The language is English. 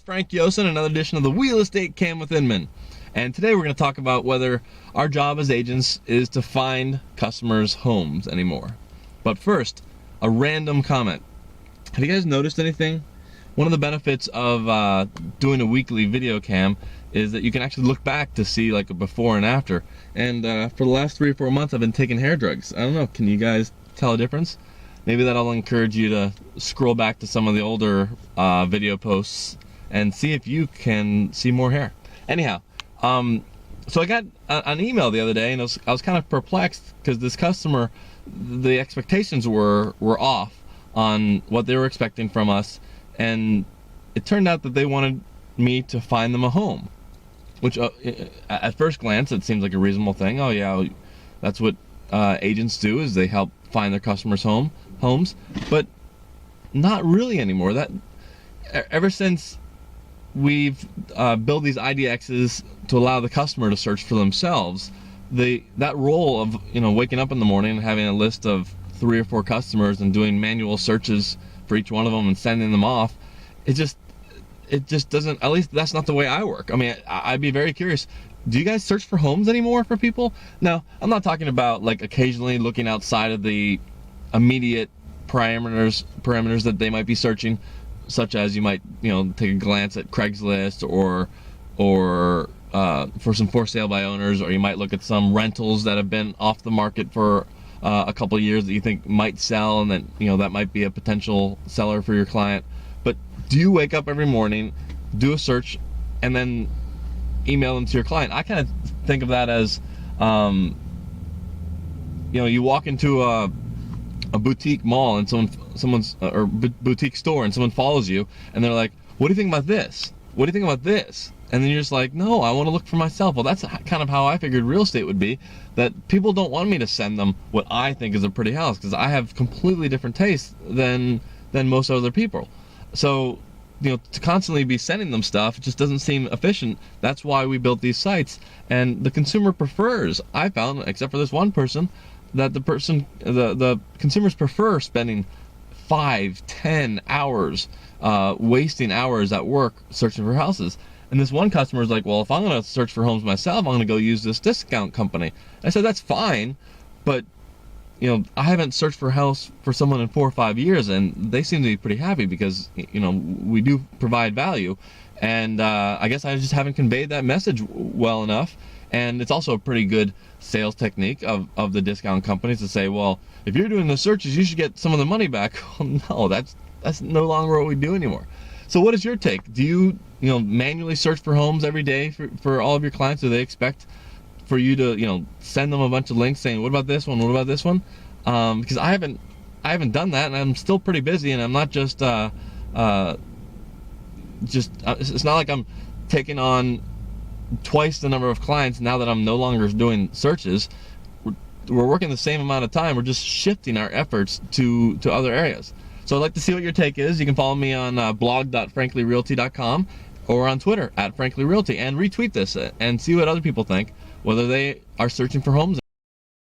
podcast. Frank Yosen, another edition of the Real Estate Cam with Inman. And today we're going to talk about whether our job as agents is to find customers' homes anymore. But first, a random comment. Have you guys noticed anything? One of the benefits of doing a weekly video cam is that you can actually look back to see like a before and after. And for the last 3 or 4 months, I've been taking hair drugs. I don't know, can you guys tell a difference? Maybe that'll encourage you to scroll back to some of the older video posts and see if you can see more hair. Anyhow, so I got an email the other day, and I was kind of perplexed because this customer, the expectations were off on what they were expecting from us, and it turned out that they wanted me to find them a home, which at first glance it seems like a reasonable thing. Oh yeah, that's what agents do, is they help find their customers homes, but not really anymore. That ever since we've built these IDXs to allow the customer to search for themselves, that role of waking up in the morning and having a list of 3 or 4 customers and doing manual searches for each one of them and sending them off, it just doesn't, at least that's not the way I work. I mean, I'd be very curious. Do you guys search for homes anymore for people? Now, I'm not talking about like occasionally looking outside of the immediate parameters that they might be searching, such as you might take a glance at Craigslist or for some for sale by owners, or you might look at some rentals that have been off the market for a couple of years that you think might sell, and then that might be a potential seller for your client. But do you wake up every morning, do a search, and then email them to your client? I kind of think of that as you walk into a boutique mall and someone's or boutique store, and someone follows you and they're like, what do you think about this? What do you think about this? And then you're just like, no, I want to look for myself. Well, that's kind of how I figured real estate would be, that people don't want me to send them what I think is a pretty house, because I have completely different tastes than most other people. So to constantly be sending them stuff just doesn't seem efficient. That's why we built these sites, and the consumer prefers, I found, except for this one person, that the consumers prefer spending 5-10 hours wasting hours at work searching for houses. And this one customer is like, well, if I'm going to search for homes myself, I'm going to go use this discount company. I said, that's fine, but I haven't searched for a house for someone in 4 or 5 years, and they seem to be pretty happy because we do provide value. And I guess I just haven't conveyed that message well enough. And it's also a pretty good sales technique of the discount companies to say, well, if you're doing the searches, you should get some of the money back. Well, no, that's no longer what we do anymore. So what is your take? Do you manually search for homes every day for all of your clients? Do they expect for you to send them a bunch of links saying, what about this one? What about this one? Because I haven't done that, and I'm still pretty busy, and I'm not it's not like I'm taking on twice the number of clients now that I'm no longer doing searches. We're working the same amount of time. We're just shifting our efforts to other areas. So I'd like to see what your take is. You can follow me on blog.franklyrealty.com or on Twitter @franklyrealty, and retweet this and see what other people think, whether they are searching for homes